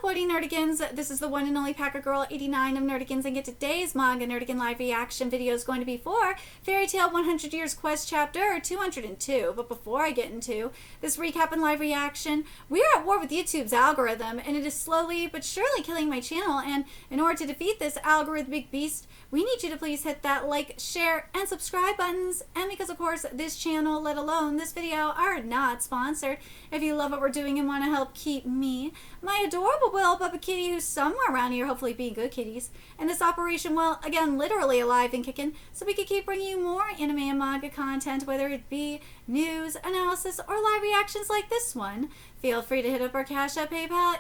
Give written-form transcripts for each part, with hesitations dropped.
What nerdigans? This is the one and only Packer Girl 89 of Nerdigans, and get today's manga nerdigan live reaction video is going to be for Fairy Tail 100 Years Quest chapter 202. But before I get into this recap and live reaction, we are at war with YouTube's algorithm, and it is slowly but surely killing my channel. And in order to defeat this algorithmic beast, we need you to please hit that like, share, and subscribe buttons. And because of course this channel, let alone this video, are not sponsored, if you love what we're doing and want to help keep me, my adorable little puppet kitty who's somewhere around here, hopefully being good kitties, and this operation, well, again, literally alive and kicking, so we can keep bringing you more anime and manga content, whether it be news, analysis, or live reactions like this one. Feel free to hit up our Cash App, PayPal,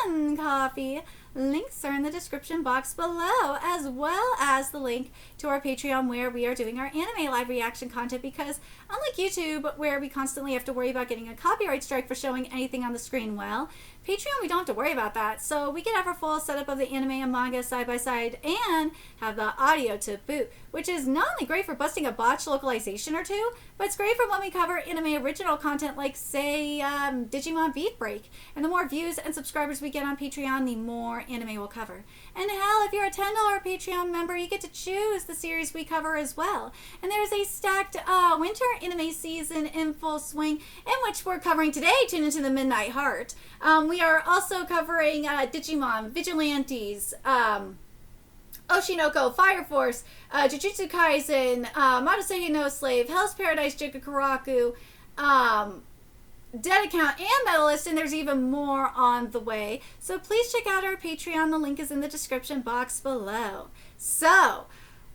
and Coffee. Links are in the description box below, as well as the link to our Patreon where we are doing our anime live reaction content, because unlike YouTube, where we constantly have to worry about getting a copyright strike for showing anything on the screen, well, Patreon, we don't have to worry about that, so we can have our full setup of the anime and manga side by side and have the audio to boot, which is not only great for busting a botched localization or two, but it's great for when we cover anime original content like, say, Digimon Beat Break. And the more views and subscribers we get on Patreon, the more anime we'll cover. And hell, if you're a $10 Patreon member, you get to choose the series we cover as well. And there's a stacked winter anime season in full swing, in which we're covering today, Tune Into the Midnight Heart. We are also covering Digimon, Vigilantes, Oshinoko, Fire Force, Jujutsu Kaisen, Madoseige no Slave, Hell's Paradise, Jigakuraku, Dead Account, and Medalist, and there's even more on the way. So please check out our Patreon. The link is in the description box below. So,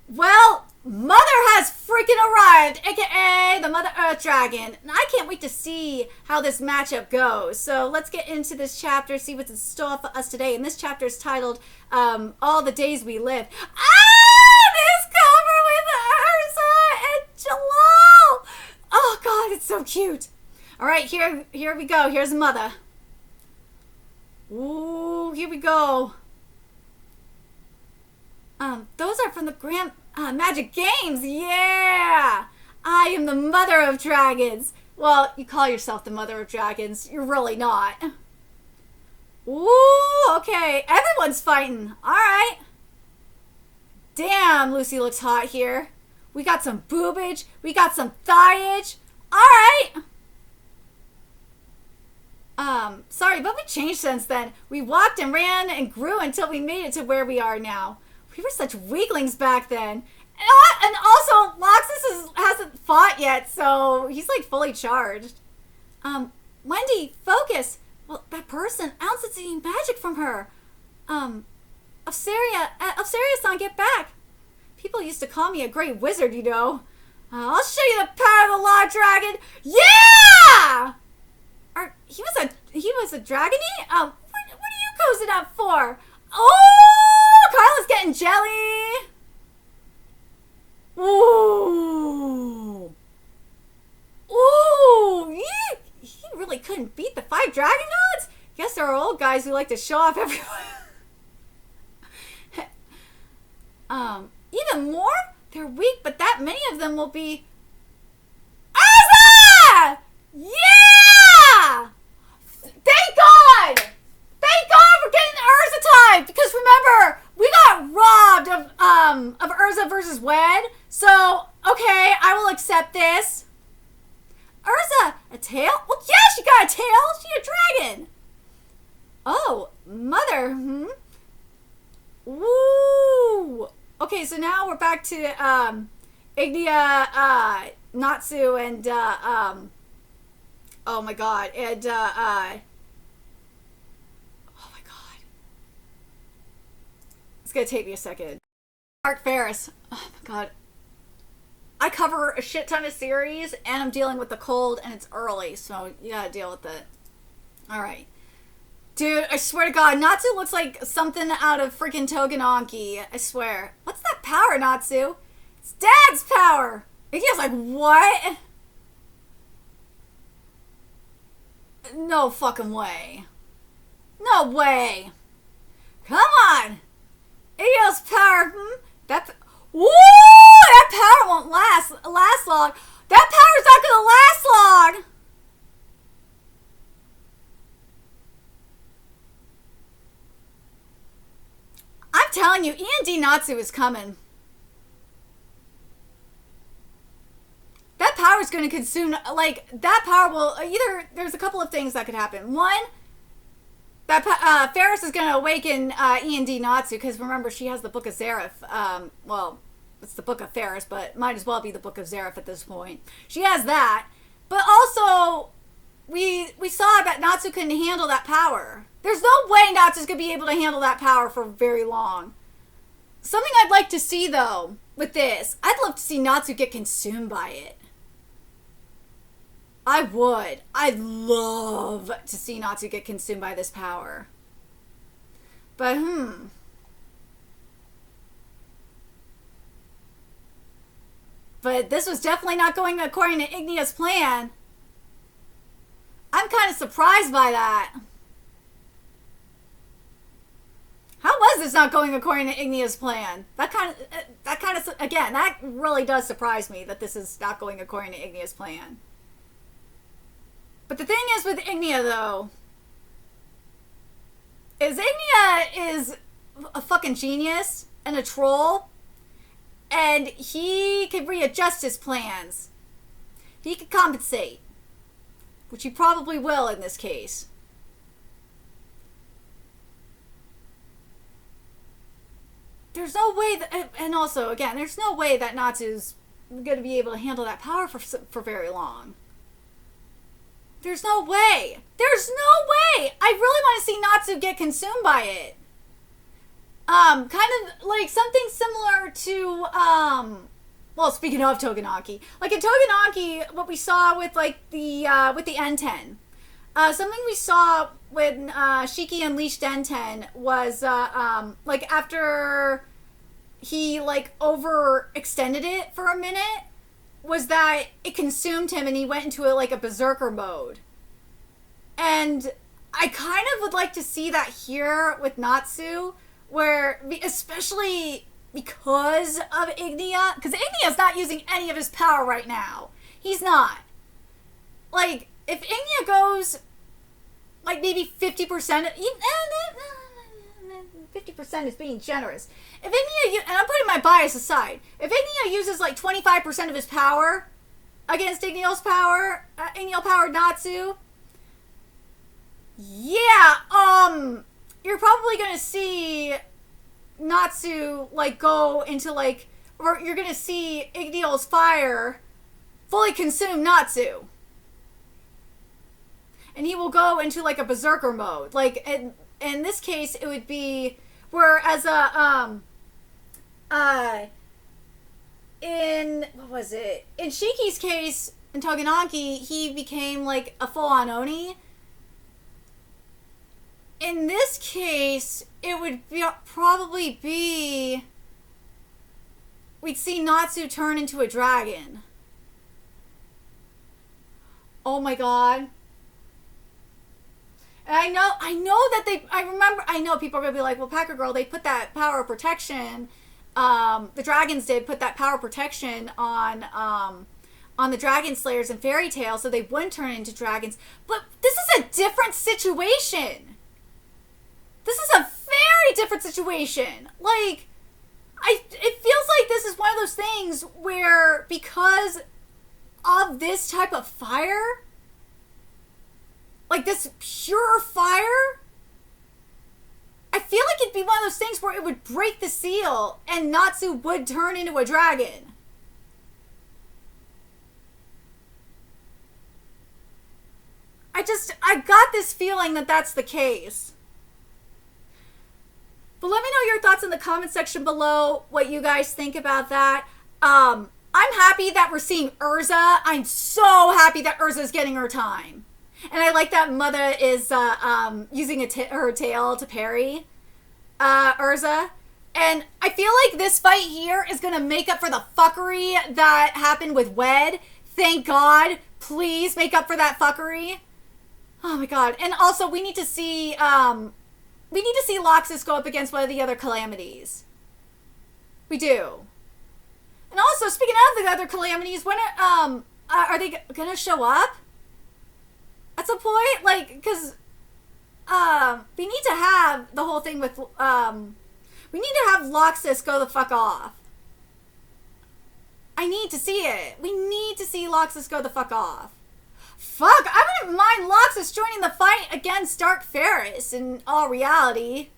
well, Mother has freaking arrived, aka the Mother Earth Dragon. And I can't wait to see how this matchup goes. So let's get into this chapter, see what's in store for us today. And this chapter is titled All the Days We Live. This cover with ERZA and Jalal! Oh god, it's so cute. Alright, here we go. Here's Mother. Ooh, here we go. Those are from the Grand Magic Games. Yeah! I am the Mother of Dragons. Well, you call yourself the Mother of Dragons. You're really not. Ooh, okay. Everyone's fighting. Alright. Damn, Lucy looks hot here. We got some boobage. We got some thighage. Alright. Sorry, but we changed since then. We walked and ran and grew until we made it to where we are now. We were such weaklings back then. And also, Loxus hasn't fought yet, so he's like fully charged. Wendy, focus. Well, that person, Ounce is eating magic from her. Upsaria-san, get back. People used to call me a great wizard, you know. I'll show you the power of the Law Dragon. Yeah! He was a dragony? What are you cozying up for? Oh, Kyla's getting jelly. Ooh. Ooh, he really couldn't beat the 5 dragon gods? Guess there are old guys who like to show off everyone. Even more? They're weak, but that many of them will be... ERZA! Yeah! Thank God! Thank God for getting ERZA time! Because remember, we got robbed of ERZA versus Wed. So, okay, I will accept this. ERZA, a tail? Well, yeah, she got a tail. She's a dragon. Oh, Mother, Woo! Okay, so now we're back to Ignia, Natsu, and oh my god, and oh my god, it's gonna take me a second. Art Ferris, oh my god, I cover a shit ton of series and I'm dealing with the cold and it's early, so you gotta deal with it. Alright. Dude, I swear to God, Natsu looks like something out of freaking Togenonki. I swear. What's that power, Natsu? It's Dad's power! Ignia's like, what? No fucking way. No way. Come on! Ignia's power, Woo! That power won't last long. That power's not gonna last long! telling you, E&D Natsu is coming. That power is going to consume, like, that power will, either, there's a couple of things that could happen. One, that Ferris is going to awaken E&D Natsu, because remember, she has the Book of Zareth. Well, it's the Book of Ferris, but might as well be the Book of Zareth at this point. She has that. But also, we saw that Natsu couldn't handle that power. There's no way Natsu's going to be able to handle that power for very long. Something I'd like to see, though, with this, I'd love to see Natsu get consumed by it. I would. I'd love to see Natsu get consumed by this power. But, But this was definitely not going according to Ignia's plan. I'm kind of surprised by that. How was this not going according to Ignia's plan? That kind of, again, that really does surprise me that this is not going according to Ignia's plan. But the thing is with Ignia, though, is Ignia is a fucking genius and a troll, and he could readjust his plans. He could compensate, which he probably will in this case. There's no way that, and also, again, there's no way that Natsu's going to be able to handle that power for very long. There's no way. There's no way. I really want to see Natsu get consumed by it. Kind of like something similar to, well, speaking of Togenaki, like in Togenaki, what we saw with like the N10, something we saw when Shiki unleashed N10 was like after he like overextended it for a minute, was that it consumed him and he went into like a berserker mode. And I kind of would like to see that here with Natsu, where, especially because of Ignia, because Ignia's not using any of his power right now. He's not. Like, if Ignia goes, like, maybe 50%, 50% is being generous. If Ignia, and I'm putting my bias aside, if Ignia uses like 25% of his power against Ignial's power, Ignial-powered Natsu, yeah, you're probably gonna see Natsu like go into like, or you're gonna see Ignial's fire fully consume Natsu, and he will go into like a berserker mode. Like in this case, it would be whereas in what was it? In Shiki's case, in Togenaki, he became like a full-on Oni. In this case, it would probably be, we'd see Natsu turn into a dragon. Oh my god. And I know that I know people are going to be like, well, Packer Girl, they put that power of protection, the dragons did put that power of protection on the Dragon Slayers in Fairy Tail, so they wouldn't turn into dragons. But this is a different situation. This is a very different situation. Like, it feels like this is one of those things where, because of this type of fire, like this pure fire, I feel like it'd be one of those things where it would break the seal and Natsu would turn into a dragon. I got this feeling that that's the case. But let me know your thoughts in the comment section below, what you guys think about that. I'm happy that we're seeing ERZA. I'm so happy that ERZA is getting her time. And I like that Mother is using her tail to parry ERZA. And I feel like this fight here is going to make up for the fuckery that happened with Wed. Thank God. Please make up for that fuckery. Oh my god. And also, we need to see Loxus go up against one of the other calamities. We do. And also, speaking of the other calamities, when are they gonna show up at some point? Like, because we need to have the whole thing with We need to have Loxus go the fuck off. I need to see it. We need to see Loxus go the fuck off. Fuck, I wouldn't mind Loxus joining the fight against Dark Ferris in all reality.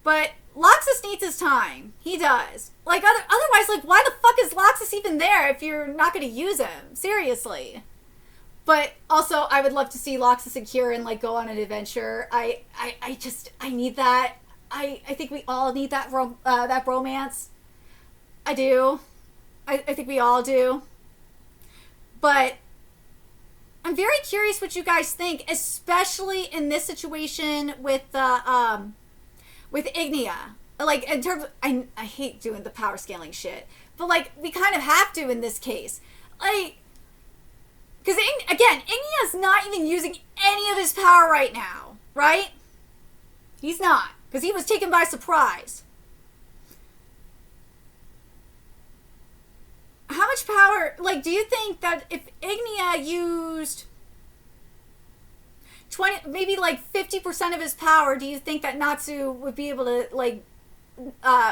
But Loxus needs his time. He does. Like, otherwise, like, why the fuck is Loxus even there if you're not going to use him? Seriously. But also, I would love to see Loxus and Kieran, like, go on an adventure. I need that. I think we all need that that romance. I do. I think we all do. But I'm very curious what you guys think, especially in this situation with Ignia. Like, in terms of, I hate doing the power scaling shit, but like, we kind of have to in this case. Like, because again, Ignia's not even using any of his power right now, right? He's not, because he was taken by surprise. How much power, like, do you think that if Ignia used 20, maybe like 50% of his power, do you think that Natsu would be able to, like,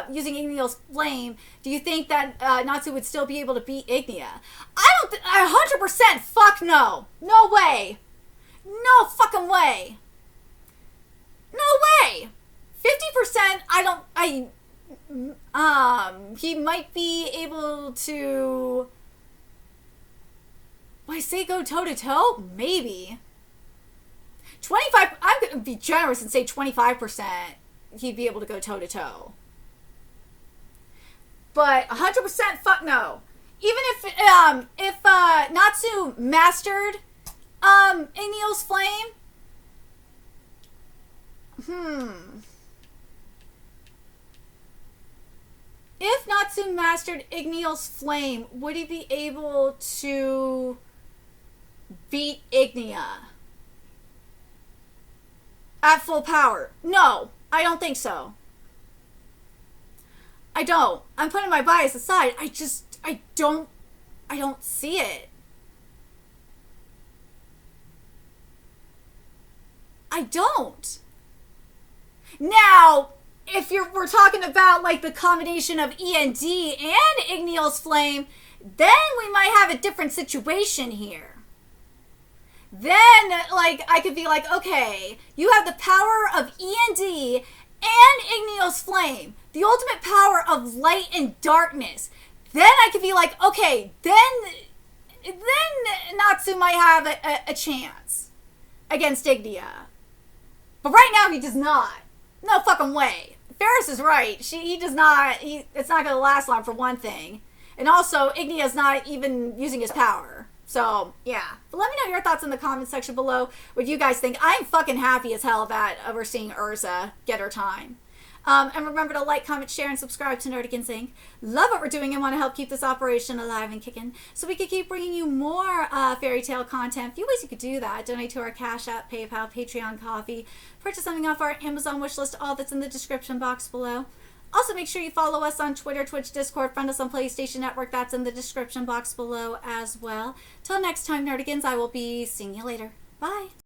using Ignia's flame, do you think that Natsu would still be able to beat Ignia? I don't 100% fuck no. No way. No fucking way. No way. 50%, he might be able to, I say go toe-to-toe? Maybe. 25, I'm going to be generous and say 25% he'd be able to go toe-to-toe. But 100% fuck no. Even if Natsu mastered Ignia's flame, if Natsu mastered Ignia's flame, would he be able to beat Ignia at full power? No, I don't think so. I don't. I'm putting my bias aside. I don't see it. I don't. Now, if we're talking about like the combination of END and Ignia's flame, then we might have a different situation here. Then, like, I could be like, okay, you have the power of END and Ignia's flame, the ultimate power of light and darkness. Then I could be like, okay, then Natsu might have a chance against Ignia. But right now he does not. No fucking way. Ferris is right. He does not. It's not going to last long for one thing. And also, Ignia's not even using his power. So, yeah. But let me know your thoughts in the comments section below. What you guys think. I'm fucking happy as hell that we're seeing ERZA get her time. And remember to like, comment, share, and subscribe to Nerdigans Inc. Love what we're doing and want to help keep this operation alive and kicking so we can keep bringing you more fairy tale content. A few ways you could do that. Donate to our Cash App, PayPal, Patreon, Coffee. Purchase something off our Amazon wishlist. All that's in the description box below. Also, make sure you follow us on Twitter, Twitch, Discord. Friend us on PlayStation Network. That's in the description box below as well. Till next time, Nerdigans, I will be seeing you later. Bye.